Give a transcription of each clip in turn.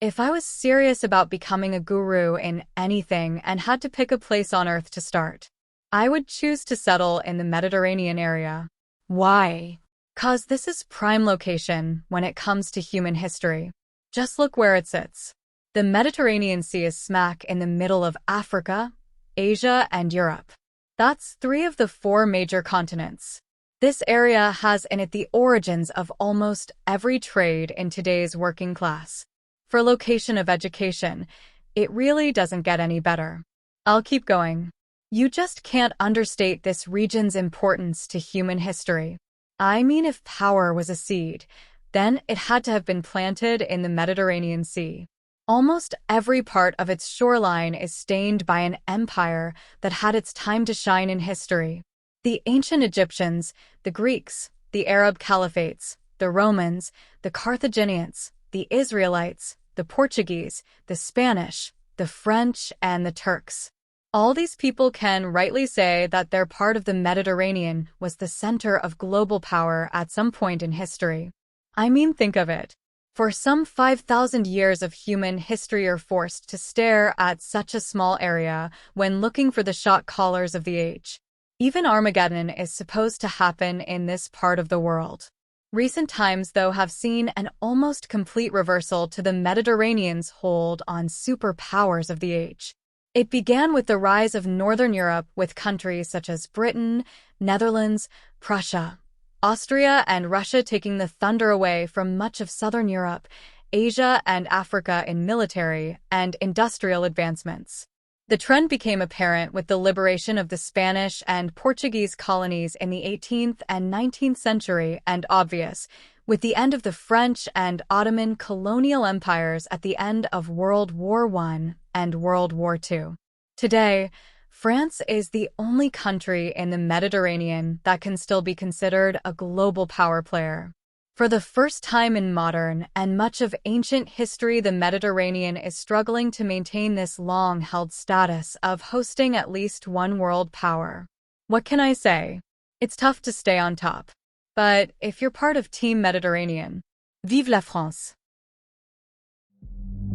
If I was serious about becoming a guru in anything and had to pick a place on Earth to start, I would choose to settle in the Mediterranean area. Why? 'Cause this is prime location when it comes to human history. Just look where it sits. The Mediterranean Sea is smack in the middle of Africa, Asia, and Europe. That's 3 of the 4 major continents. This area has in it the origins of almost every trade in today's working class. For location of education, it really doesn't get any better. I'll keep going. You just can't understate this region's importance to human history. I mean, if power was a seed, then it had to have been planted in the Mediterranean Sea. Almost every part of its shoreline is stained by an empire that had its time to shine in history. The ancient Egyptians, the Greeks, the Arab caliphates, the Romans, the Carthaginians, the Israelites, the Portuguese, the Spanish, the French, and the Turks. All these people can rightly say that their part of the Mediterranean was the center of global power at some point in history. I mean, think of it. For some 5,000 years of human history are forced to stare at such a small area when looking for the shot callers of the age. Even Armageddon is supposed to happen in this part of the world. Recent times, though, have seen an almost complete reversal to the Mediterranean's hold on superpowers of the age. It began with the rise of Northern Europe, with countries such as Britain, Netherlands, Prussia, Austria, and Russia taking the thunder away from much of Southern Europe, Asia, and Africa in military and industrial advancements. The trend became apparent with the liberation of the Spanish and Portuguese colonies in the 18th and 19th century, and obvious with the end of the French and Ottoman colonial empires at the end of World War I and World War II. Today, France is the only country in the Mediterranean that can still be considered a global power player. For the first time in modern and much of ancient history, the Mediterranean is struggling to maintain this long-held status of hosting at least one world power. What can I say? It's tough to stay on top. But if you're part of Team Mediterranean, vive la France!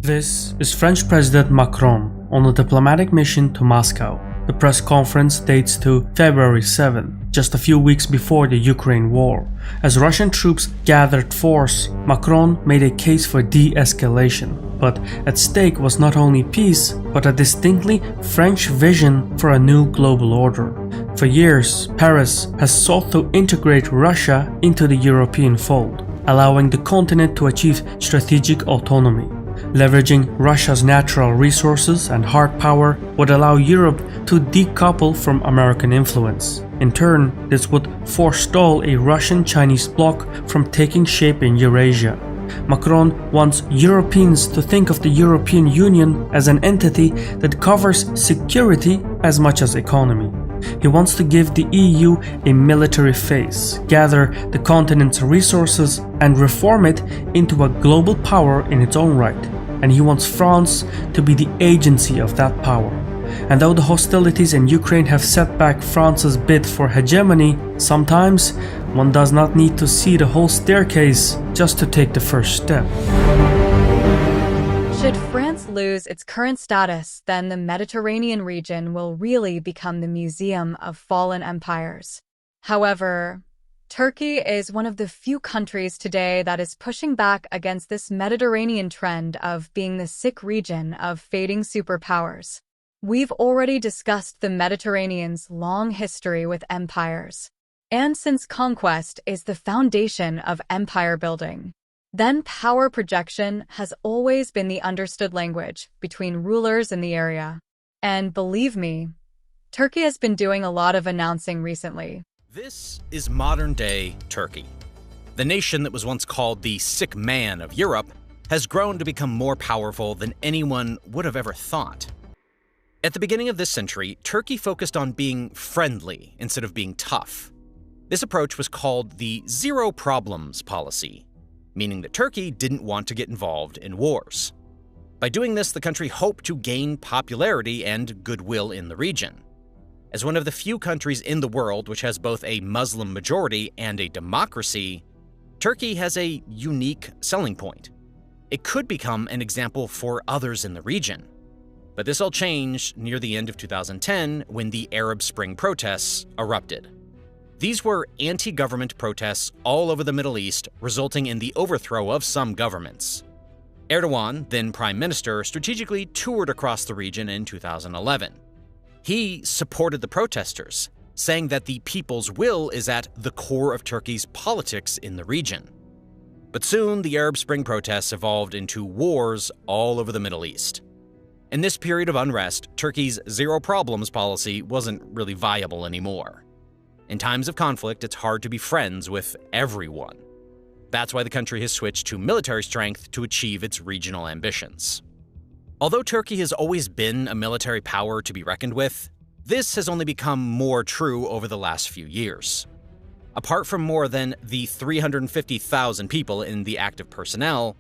This is French President Macron on a diplomatic mission to Moscow. The press conference dates to February 7, just a few weeks before the Ukraine war. As Russian troops gathered force, Macron made a case for de-escalation. But at stake was not only peace, but a distinctly French vision for a new global order. For years, Paris has sought to integrate Russia into the European fold, allowing the continent to achieve strategic autonomy. Leveraging Russia's natural resources and hard power would allow Europe to decouple from American influence. In turn, this would forestall a Russian-Chinese bloc from taking shape in Eurasia. Macron wants Europeans to think of the European Union as an entity that covers security as much as economy. He wants to give the EU a military face, gather the continent's resources, and reform it into a global power in its own right. And he wants France to be the agency of that power. And though the hostilities in Ukraine have set back France's bid for hegemony, sometimes one does not need to see the whole staircase just to take the first step. Should France lose its current status, then the Mediterranean region will really become the museum of fallen empires. However, Turkey is one of the few countries today that is pushing back against this Mediterranean trend of being the sick region of fading superpowers. We've already discussed the Mediterranean's long history with empires, and since conquest is the foundation of empire building, then power projection has always been the understood language between rulers in the area. And believe me, Turkey has been doing a lot of announcing recently. This is modern-day Turkey. The nation that was once called the sick man of Europe has grown to become more powerful than anyone would have ever thought. At the beginning of this century, Turkey focused on being friendly instead of being tough. This approach was called the zero problems policy, meaning that Turkey didn't want to get involved in wars. By doing this, the country hoped to gain popularity and goodwill in the region. As one of the few countries in the world which has both a Muslim majority and a democracy, Turkey has a unique selling point. it could become an example for others in the region. But this all changed near the end of 2010 when the Arab Spring protests erupted. These were anti-government protests all over the Middle East, resulting in the overthrow of some governments. Erdogan, then prime minister, strategically toured across the region in 2011. He supported the protesters, saying that the people's will is at the core of Turkey's politics in the region. But soon, the Arab Spring protests evolved into wars all over the Middle East. In this period of unrest, Turkey's zero problems policy wasn't really viable anymore. In times of conflict, it's hard to be friends with everyone. That's why the country has switched to military strength to achieve its regional ambitions. Although Turkey has always been a military power to be reckoned with, this has only become more true over the last few years. Apart from more than the 350,000 people in the active personnel,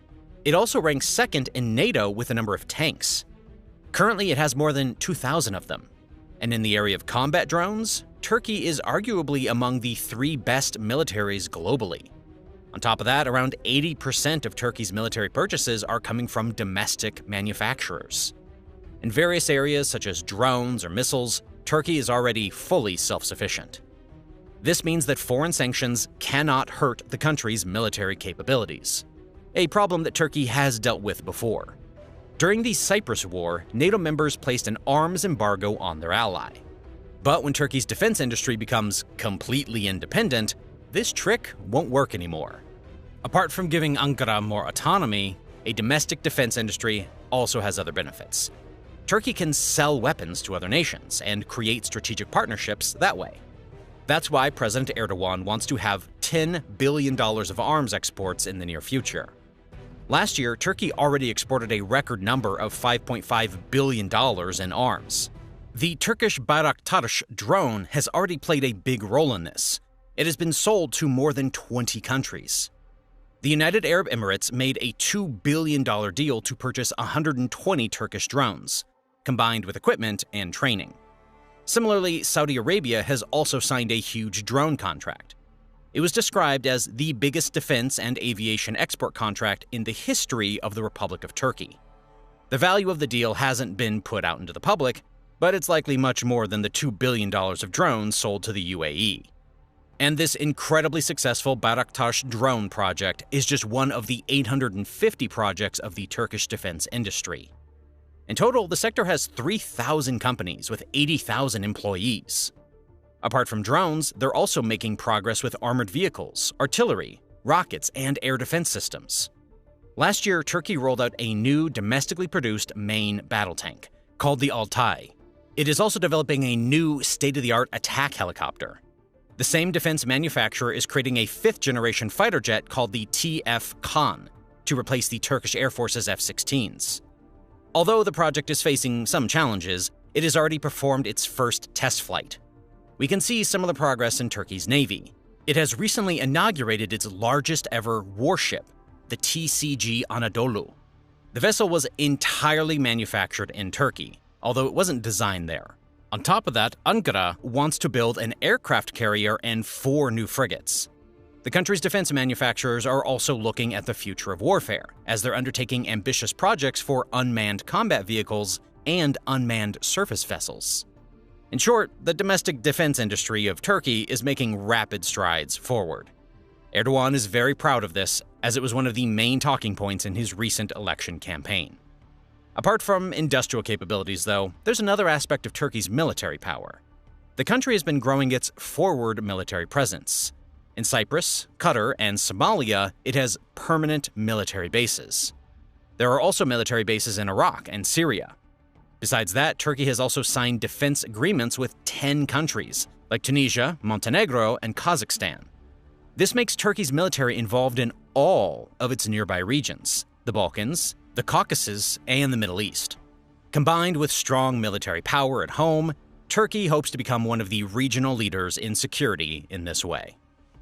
it also ranks second in NATO with the number of tanks. Currently, it has more than 2,000 of them. And in the area of combat drones, Turkey is arguably among the 3 best militaries globally. On top of that, around 80% of Turkey's military purchases are coming from domestic manufacturers. In various areas such as drones or missiles, Turkey is already fully self-sufficient. This means that foreign sanctions cannot hurt the country's military capabilities, a problem that Turkey has dealt with before. During the Cyprus War, NATO members placed an arms embargo on their ally. But when Turkey's defense industry becomes completely independent, this trick won't work anymore. Apart from giving Ankara more autonomy, a domestic defense industry also has other benefits. Turkey can sell weapons to other nations and create strategic partnerships that way. That's why President Erdogan wants to have $10 billion of arms exports in the near future. Last year, Turkey already exported a record number of $5.5 billion in arms. The Turkish Bayraktar drone has already played a big role in this. It has been sold to more than 20 countries. The United Arab Emirates made a $2 billion deal to purchase 120 Turkish drones, combined with equipment and training. Similarly, Saudi Arabia has also signed a huge drone contract. It was described as the biggest defense and aviation export contract in the history of the Republic of Turkey. The value of the deal hasn't been put out into the public, but it's likely much more than the $2 billion of drones sold to the UAE. And this incredibly successful Bayraktar drone project is just one of the 850 projects of the Turkish defense industry. In total, the sector has 3,000 companies with 80,000 employees. Apart from drones, they're also making progress with armored vehicles, artillery, rockets, and air defense systems. Last year, Turkey rolled out a new domestically produced main battle tank, called the Altay. It is also developing a new state-of-the-art attack helicopter. The same defense manufacturer is creating a 5th-generation fighter jet called the TF Khan to replace the Turkish Air Force's F-16s. Although the project is facing some challenges, it has already performed its first test flight. We can see similar progress in Turkey's Navy. It has recently inaugurated its largest ever warship, the TCG Anadolu. The vessel was entirely manufactured in Turkey, although it wasn't designed there. On top of that, Ankara wants to build an aircraft carrier and 4 new frigates. The country's defense manufacturers are also looking at the future of warfare, as they're undertaking ambitious projects for unmanned combat vehicles and unmanned surface vessels. In short, the domestic defense industry of Turkey is making rapid strides forward. Erdogan is very proud of this, as it was one of the main talking points in his recent election campaign. Apart from industrial capabilities, though, there's another aspect of Turkey's military power. The country has been growing its forward military presence. In Cyprus, Qatar, and Somalia, it has permanent military bases. There are also military bases in Iraq and Syria. Besides that, Turkey has also signed defense agreements with 10 countries, like Tunisia, Montenegro, and Kazakhstan. This makes Turkey's military involved in all of its nearby regions, the Balkans, the Caucasus, and the Middle East. Combined with strong military power at home, Turkey hopes to become one of the regional leaders in security in this way.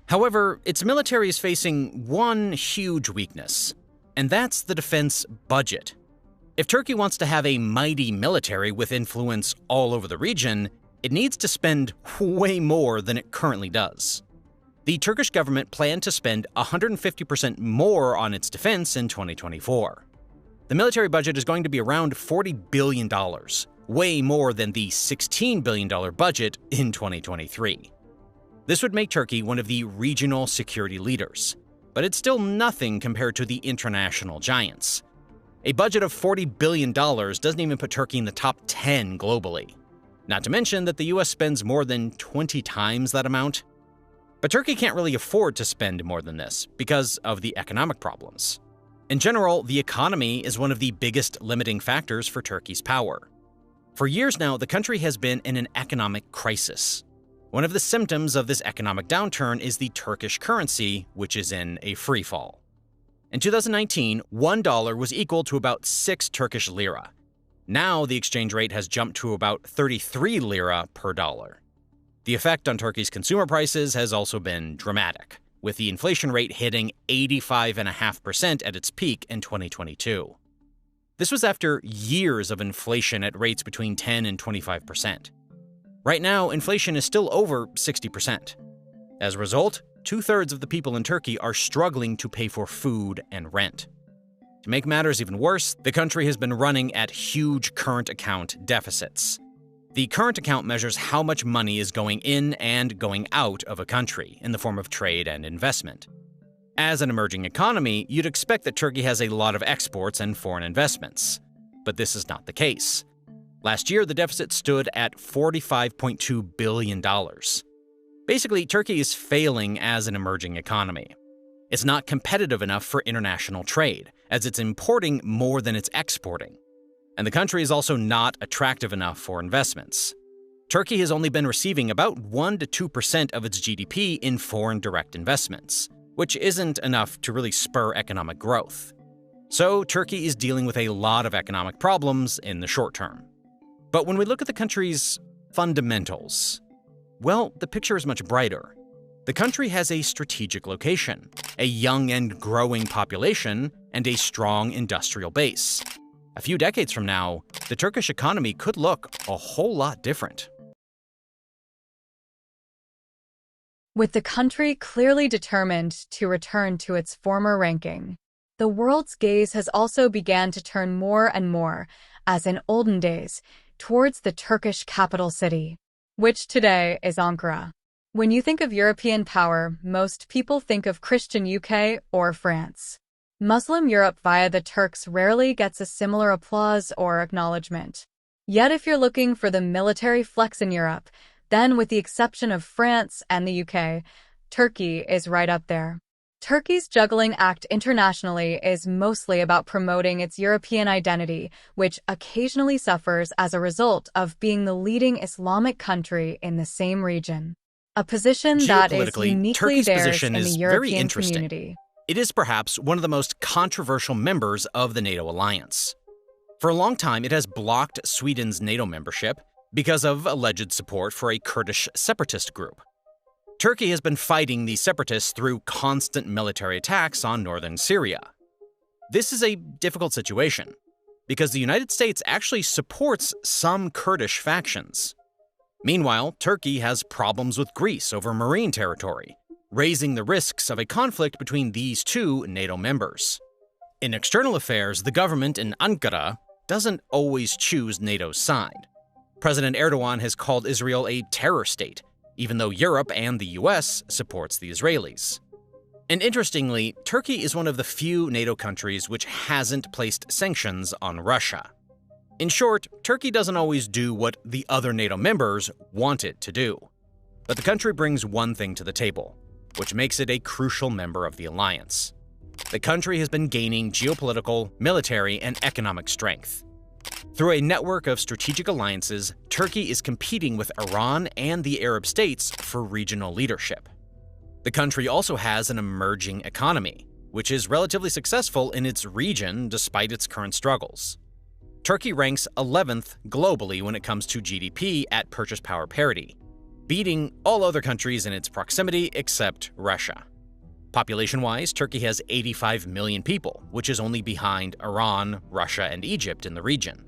However, its military is facing one huge weakness, and that's the defense budget. If Turkey wants to have a mighty military with influence all over the region, it needs to spend way more than it currently does. The Turkish government planned to spend 150% more on its defense in 2024. The military budget is going to be around $40 billion, way more than the $16 billion budget in 2023. This would make Turkey one of the regional security leaders, but it's still nothing compared to the international giants. A budget of $40 billion doesn't even put Turkey in the top 10 globally. Not to mention that the US spends more than 20 times that amount. But Turkey can't really afford to spend more than this because of the economic problems. In general, the economy is one of the biggest limiting factors for Turkey's power. For years now, the country has been in an economic crisis. One of the symptoms of this economic downturn is the Turkish currency, which is in a free fall. In 2019, $1 was equal to about 6 Turkish lira. Now the exchange rate has jumped to about 33 lira per dollar. The effect on Turkey's consumer prices has also been dramatic, with the inflation rate hitting 85.5% at its peak in 2022. This was after years of inflation at rates between 10 and 25%. Right now, inflation is still over 60%. As a result, 2/3 of the people in Turkey are struggling to pay for food and rent. To make matters even worse, the country has been running at huge current account deficits. The current account measures how much money is going in and going out of a country in the form of trade and investment. As an emerging economy, you'd expect that Turkey has a lot of exports and foreign investments. But this is not the case. Last year, the deficit stood at $45.2 billion. Basically, Turkey is failing as an emerging economy. It's not competitive enough for international trade, as it's importing more than it's exporting. And the country is also not attractive enough for investments. Turkey has only been receiving about 1 to 2% of its GDP in foreign direct investments, which isn't enough to really spur economic growth. So Turkey is dealing with a lot of economic problems in the short term. But when we look at the country's fundamentals, well, the picture is much brighter. The country has a strategic location, a young and growing population, and a strong industrial base. A few decades from now, the Turkish economy could look a whole lot different. With the country clearly determined to return to its former ranking, the world's gaze has also begun to turn more and more, as in olden days, towards the Turkish capital city, which today is Ankara. When you think of European power, most people think of Christian UK or France. Muslim Europe via the Turks rarely gets a similar applause or acknowledgement. Yet if you're looking for the military flex in Europe, then with the exception of France and the UK, Turkey is right up there. Turkey's juggling act internationally is mostly about promoting its European identity, which occasionally suffers as a result of being the leading Islamic country in the same region. A position that is uniquely Turkey's theirs position in the is European very interesting. community. It is perhaps one of the most controversial members of the NATO alliance. For a long time, it has blocked Sweden's NATO membership because of alleged support for a Kurdish separatist group. Turkey has been fighting these separatists through constant military attacks on northern Syria. This is a difficult situation because the United States actually supports some Kurdish factions. Meanwhile, Turkey has problems with Greece over marine territory, raising the risks of a conflict between these two NATO members. In external affairs, the government in Ankara doesn't always choose NATO's side. President Erdogan has called Israel a terror state, even though Europe and the US supports the Israelis. And interestingly, Turkey is one of the few NATO countries which hasn't placed sanctions on Russia. In short, Turkey doesn't always do what the other NATO members want it to do. But the country brings one thing to the table, which makes it a crucial member of the alliance. The country has been gaining geopolitical, military, and economic strength. Through a network of strategic alliances, Turkey is competing with Iran and the Arab states for regional leadership. The country also has an emerging economy, which is relatively successful in its region despite its current struggles. Turkey ranks 11th globally when it comes to GDP at purchase power parity, beating all other countries in its proximity except Russia. Population-wise, Turkey has 85 million people, which is only behind Iran, Russia, and Egypt in the region.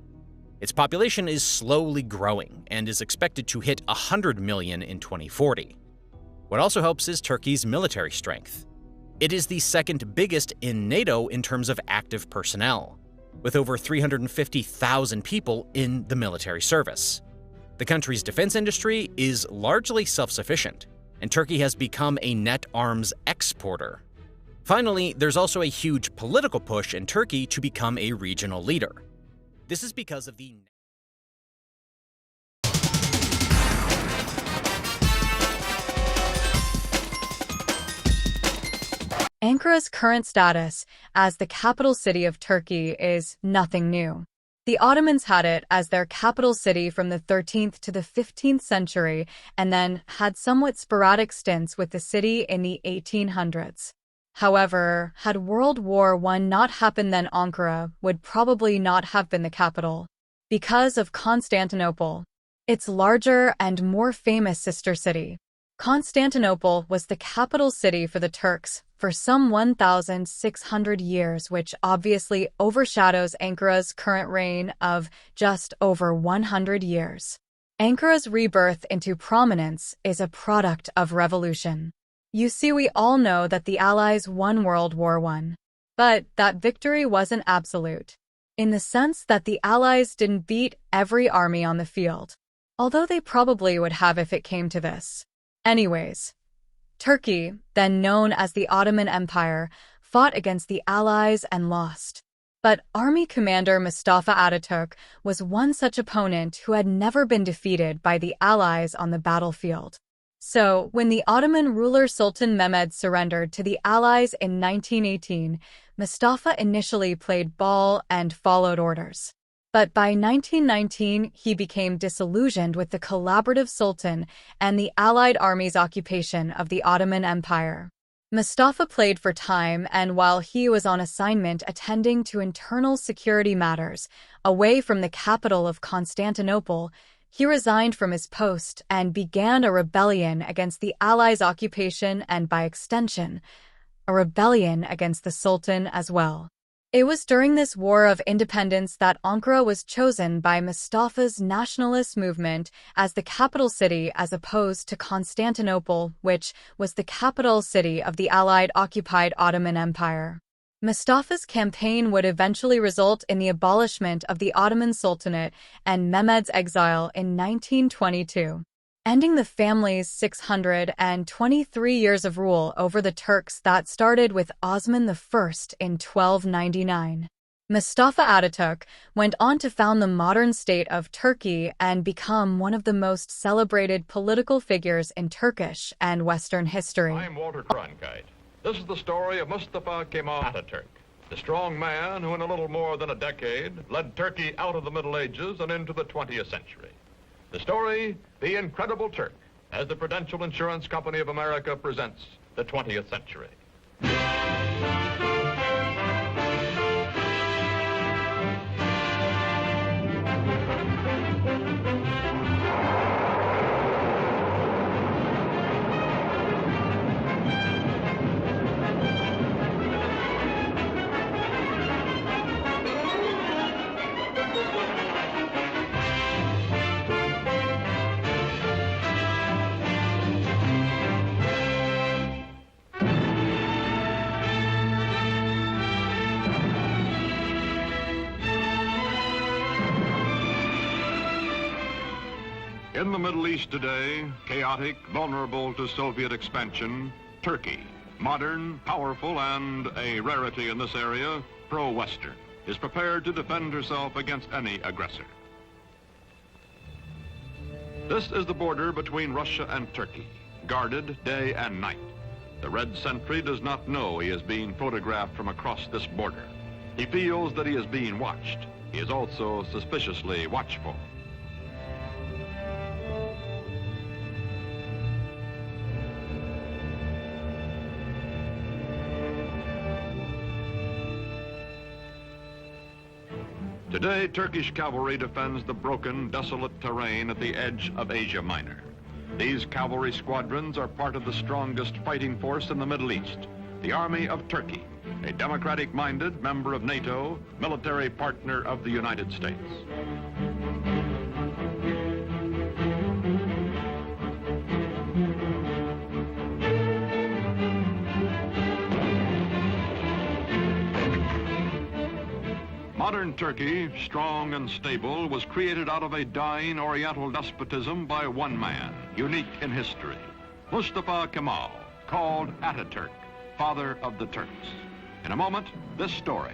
Its population is slowly growing and is expected to hit 100 million in 2040. What also helps is Turkey's military strength. It is the second biggest in NATO in terms of active personnel, with over 350,000 people in the military service. The country's defense industry is largely self-sufficient, and Turkey has become a net arms exporter. Finally, there's also a huge political push in Turkey to become a regional leader. This is because of the Ankara's current status as the capital city of Turkey is nothing new. The Ottomans had it as their capital city from the 13th to the 15th century and then had somewhat sporadic stints with the city in the 1800s. However, had World War I not happened, then Ankara would probably not have been the capital, because of Constantinople, its larger and more famous sister city. Constantinople was the capital city for the Turks for some 1,600 years, which obviously overshadows Ankara's current reign of just over 100 years. Ankara's rebirth into prominence is a product of revolution. You see, we all know that the Allies won World War I, but that victory wasn't absolute, in the sense that the Allies didn't beat every army on the field, although they probably would have if it came to this. Anyways, Turkey, then known as the Ottoman Empire, fought against the Allies and lost. But Army Commander Mustafa Ataturk was one such opponent who had never been defeated by the Allies on the battlefield. So, when the Ottoman ruler Sultan Mehmed surrendered to the Allies in 1918, Mustafa initially played ball and followed orders. But by 1919, he became disillusioned with the collaborative Sultan and the Allied army's occupation of the Ottoman Empire. Mustafa played for time, and while he was on assignment attending to internal security matters, away from the capital of Constantinople, he resigned from his post and began a rebellion against the Allies' occupation and, by extension, a rebellion against the Sultan as well. It was during this war of independence that Ankara was chosen by Mustafa's nationalist movement as the capital city as opposed to Constantinople, which was the capital city of the Allied-occupied Ottoman Empire. Mustafa's campaign would eventually result in the abolishment of the Ottoman Sultanate and Mehmed's exile in 1922. Ending the family's 623 years of rule over the Turks that started with Osman I in 1299. Mustafa Ataturk went on to found the modern state of Turkey and become one of the most celebrated political figures in Turkish and Western history. I'm Walter Cronkite. This is the story of Mustafa Kemal Ataturk, the strong man who in a little more than a decade led Turkey out of the Middle Ages and into the 20th century. The story, The Incredible Turk, as the Prudential Insurance Company of America presents the 20th century. In the Middle East today, chaotic, vulnerable to Soviet expansion, Turkey, modern, powerful, and a rarity in this area, pro-Western, is prepared to defend herself against any aggressor. This is the border between Russia and Turkey, guarded day and night. The red sentry does not know he is being photographed from across this border. He feels that he is being watched. He is also suspiciously watchful. Today, Turkish cavalry defends the broken, desolate terrain at the edge of Asia Minor. These cavalry squadrons are part of the strongest fighting force in the Middle East, the Army of Turkey, a democratic-minded member of NATO, military partner of the United States. Modern Turkey, strong and stable, was created out of a dying Oriental despotism by one man, unique in history, Mustafa Kemal, called Ataturk, father of the Turks. In a moment, this story,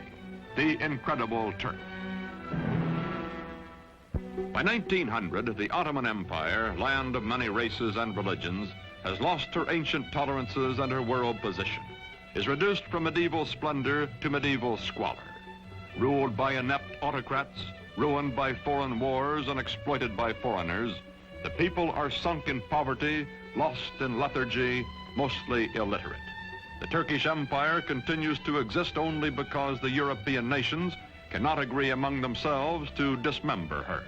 the incredible Turk. By 1900, the Ottoman Empire, land of many races and religions, has lost her ancient tolerances and her world position, is reduced from medieval splendor to medieval squalor. Ruled by inept autocrats, ruined by foreign wars and exploited by foreigners, the people are sunk in poverty, lost in lethargy, mostly illiterate. The Turkish Empire continues to exist only because the European nations cannot agree among themselves to dismember her.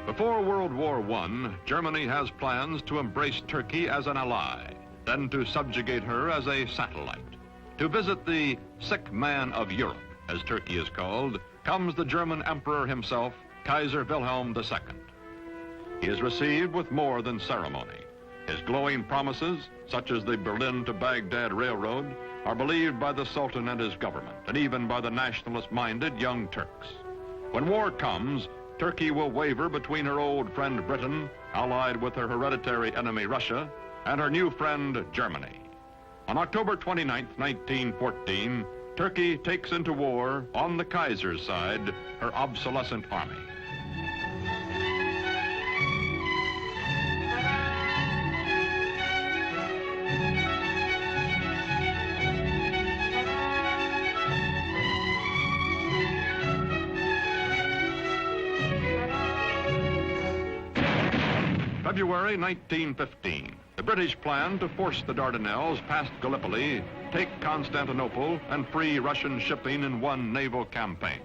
Before World War I, Germany has plans to embrace Turkey as an ally, then to subjugate her as a satellite. To visit the sick man of Europe, as Turkey is called, comes the German emperor himself, Kaiser Wilhelm II. He is received with more than ceremony. His glowing promises, such as the Berlin to Baghdad Railroad, are believed by the Sultan and his government, and even by the nationalist-minded Young Turks. When war comes, Turkey will waver between her old friend Britain, allied with her hereditary enemy Russia, and her new friend Germany. On October 29, 1914, Turkey takes into war, on the Kaiser's side, her obsolescent army. February 1915, the British plan to force the Dardanelles past Gallipoli, take Constantinople, and free Russian shipping in one naval campaign.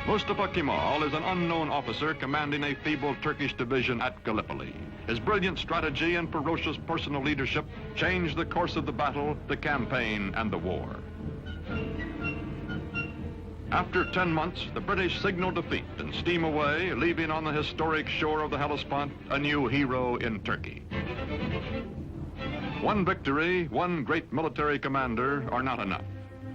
Mustafa Kemal is an unknown officer commanding a feeble Turkish division at Gallipoli. His brilliant strategy and ferocious personal leadership changed the course of the battle, the campaign, and the war. After 10 months, the British signal defeat and steam away, leaving on the historic shore of the Hellespont a new hero in Turkey. One victory, one great military commander are not enough.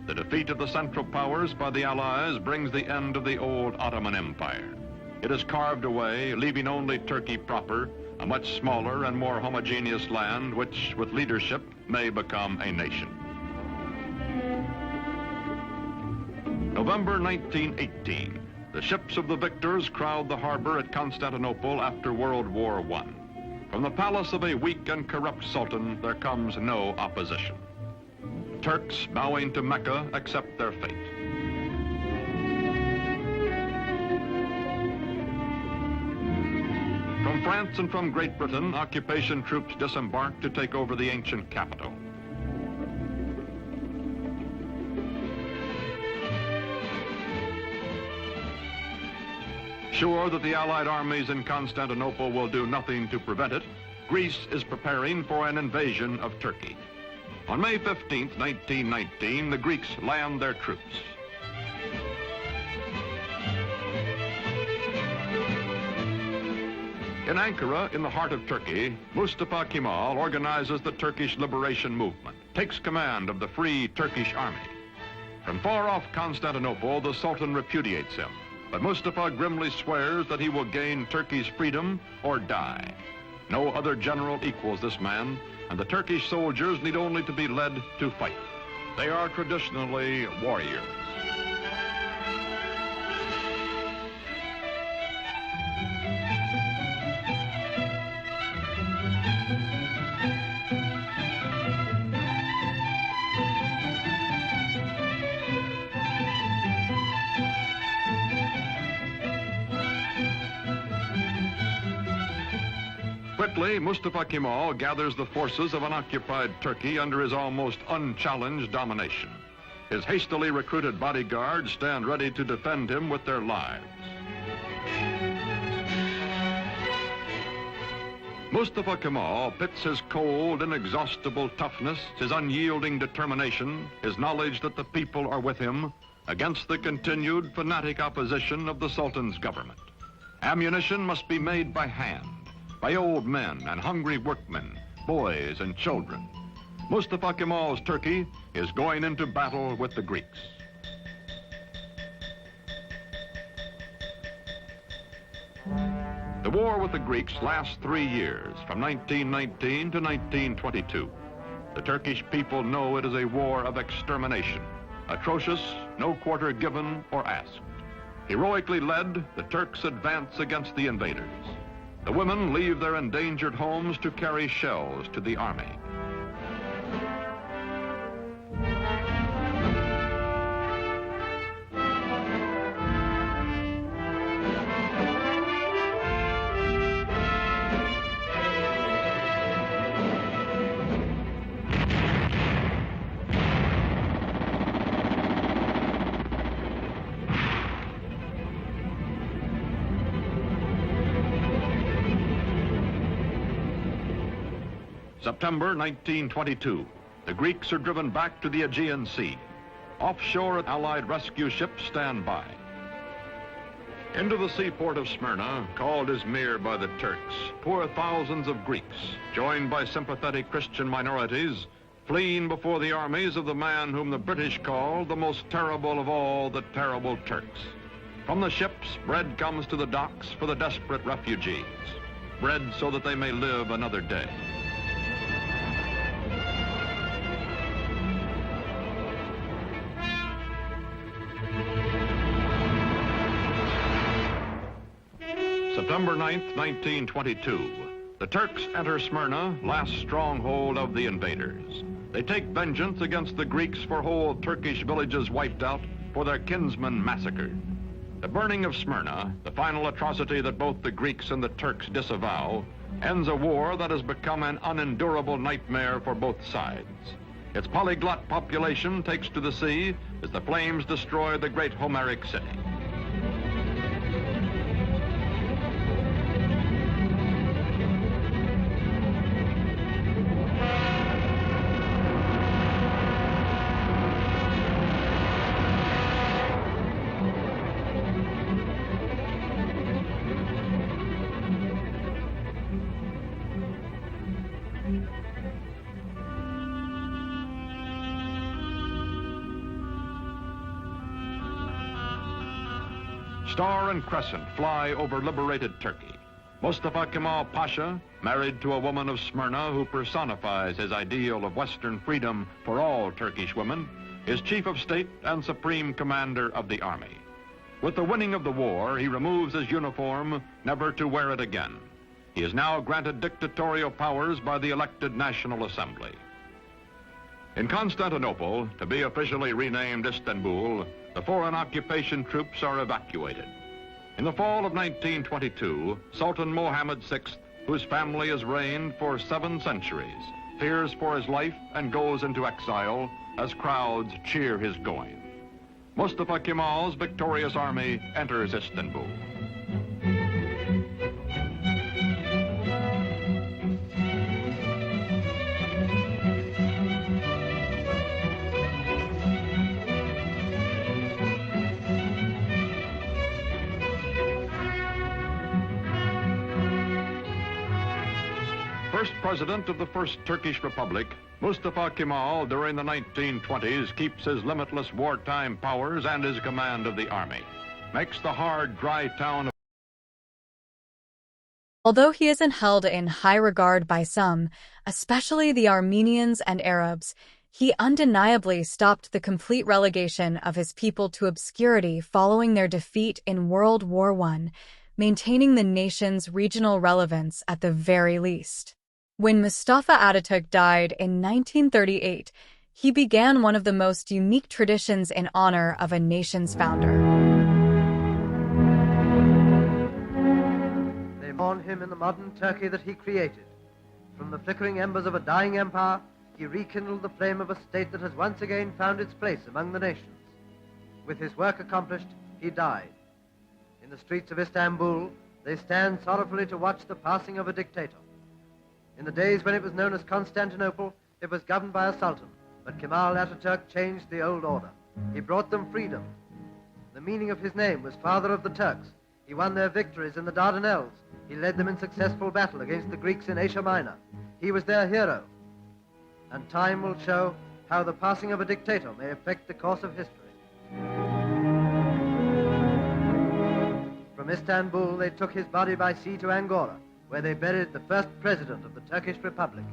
The defeat of the Central Powers by the Allies brings the end of the old Ottoman Empire. It is carved away, leaving only Turkey proper, a much smaller and more homogeneous land which, with leadership, may become a nation. November 1918, the ships of the victors crowd the harbor at Constantinople after World War I. From the palace of a weak and corrupt sultan, there comes no opposition. Turks bowing to Mecca accept their fate. From France and from Great Britain, occupation troops disembark to take over the ancient capital. Sure that the Allied armies in Constantinople will do nothing to prevent it, Greece is preparing for an invasion of Turkey. On May 15, 1919, the Greeks land their troops. In Ankara, in the heart of Turkey, Mustafa Kemal organizes the Turkish liberation movement, takes command of the Free Turkish Army. From far off Constantinople, the Sultan repudiates him. But Mustafa grimly swears that he will gain Turkey's freedom or die. No other general equals this man, and the Turkish soldiers need only to be led to fight. They are traditionally warriors. Quickly, Mustafa Kemal gathers the forces of an occupied Turkey under his almost unchallenged domination. His hastily recruited bodyguards stand ready to defend him with their lives. Mustafa Kemal pits his cold, inexhaustible toughness, his unyielding determination, his knowledge that the people are with him, against the continued fanatic opposition of the Sultan's government. Ammunition must be made by hand. by old men and hungry workmen, boys and children. Mustafa Kemal's Turkey is going into battle with the Greeks. The war with the Greeks lasts 3 years, from 1919 to 1922. The Turkish people know it is a war of extermination, atrocious, no quarter given or asked. Heroically led, the Turks advance against the invaders. The women leave their endangered homes to carry shells to the army. September 1922, the Greeks are driven back to the Aegean Sea. Offshore, Allied rescue ships stand by. Into the seaport of Smyrna, called Izmir by the Turks, pour thousands of Greeks, joined by sympathetic Christian minorities, fleeing before the armies of the man whom the British call the most terrible of all the terrible Turks. From the ships, bread comes to the docks for the desperate refugees. Bread so that they may live another day. September 9th, 1922. The Turks enter Smyrna, last stronghold of the invaders. They take vengeance against the Greeks for whole Turkish villages wiped out, for their kinsmen massacred. The burning of Smyrna, the final atrocity that both the Greeks and the Turks disavow, ends a war that has become an unendurable nightmare for both sides. Its polyglot population takes to the sea as the flames destroy the great Homeric city. Star and crescent fly over liberated Turkey. Mustafa Kemal Pasha, married to a woman of Smyrna who personifies his ideal of Western freedom for all Turkish women, is chief of state and supreme commander of the army. With the winning of the war, he removes his uniform, never to wear it again. He is now granted dictatorial powers by the elected National Assembly. In Constantinople, to be officially renamed Istanbul, the foreign occupation troops are evacuated. In the fall of 1922, Sultan Mohammed VI, whose family has reigned for 7 centuries, fears for his life and goes into exile as crowds cheer his going. Mustafa Kemal's victorious army enters Istanbul. First president of the First Turkish Republic, Mustafa Kemal, during the 1920s, keeps his limitless wartime powers and his command of the army, makes the hard, dry town of... Although he isn't held in high regard by some, especially the Armenians and Arabs, he undeniably stopped the complete relegation of his people to obscurity following their defeat in World War I, maintaining the nation's regional relevance at the very least. When Mustafa Ataturk died in 1938, he began one of the most unique traditions in honor of a nation's founder. They mourn him in the modern Turkey that he created. From the flickering embers of a dying empire, he rekindled the flame of a state that has once again found its place among the nations. With his work accomplished, he died. In the streets of Istanbul, they stand sorrowfully to watch the passing of a dictator. In the days when it was known as Constantinople, it was governed by a sultan, but Kemal Ataturk changed the old order. He brought them freedom. The meaning of his name was Father of the Turks. He won their victories in the Dardanelles. He led them in successful battle against the Greeks in Asia Minor. He was their hero. And time will show how the passing of a dictator may affect the course of history. From Istanbul, they took his body by sea to Angora, where they buried the first president of the Turkish Republic.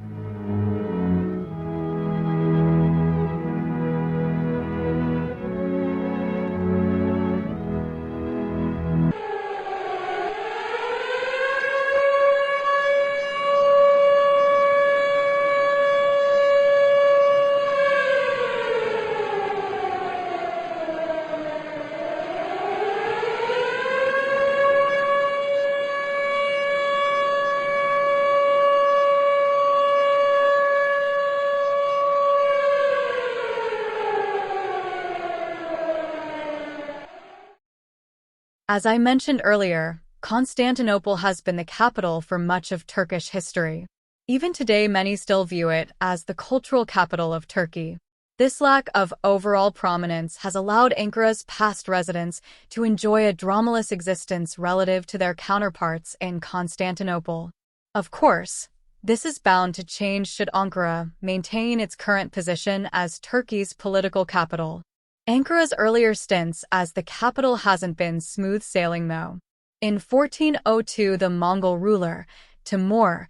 As I mentioned earlier, Constantinople has been the capital for much of Turkish history. Even today, many still view it as the cultural capital of Turkey. This lack of overall prominence has allowed Ankara's past residents to enjoy a dramaless existence relative to their counterparts in Constantinople. Of course, this is bound to change should Ankara maintain its current position as Turkey's political capital. Ankara's earlier stints as the capital hasn't been smooth sailing, though. In 1402, the Mongol ruler, Timur,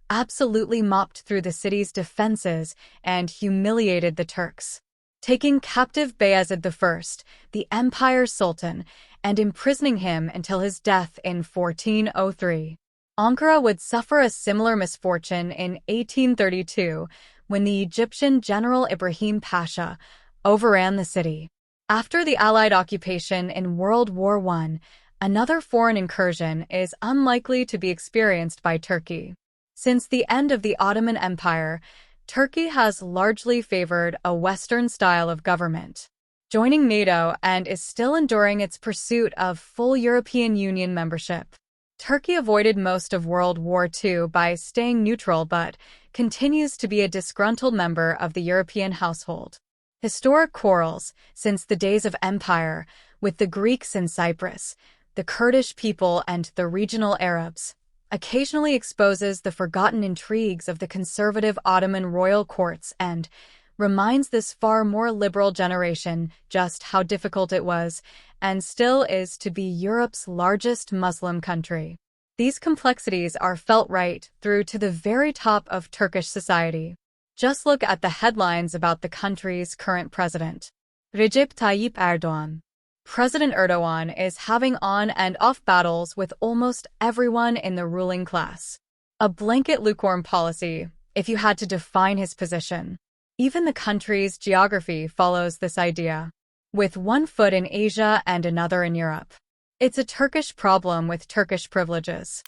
absolutely mopped through the city's defenses and humiliated the Turks, taking captive Bayezid I, the empire's sultan, and imprisoning him until his death in 1403. Ankara would suffer a similar misfortune in 1832 when the Egyptian general Ibrahim Pasha overran the city. After the Allied occupation in World War I, another foreign incursion is unlikely to be experienced by Turkey. Since the end of the Ottoman Empire, Turkey has largely favored a Western style of government, joining NATO, and is still enduring its pursuit of full European Union membership. Turkey avoided most of World War II by staying neutral but continues to be a disgruntled member of the European household. Historic quarrels, since the days of empire, with the Greeks in Cyprus, the Kurdish people and the regional Arabs, occasionally exposes the forgotten intrigues of the conservative Ottoman royal courts and reminds this far more liberal generation just how difficult it was, and still is, to be Europe's largest Muslim country. These complexities are felt right through to the very top of Turkish society. Just look at the headlines about the country's current president, Recep Tayyip Erdoğan. President Erdoğan is having on and off battles with almost everyone in the ruling class. A blanket lukewarm policy, if you had to define his position. Even the country's geography follows this idea, with one foot in Asia and another in Europe. It's a Turkish problem with Turkish privileges.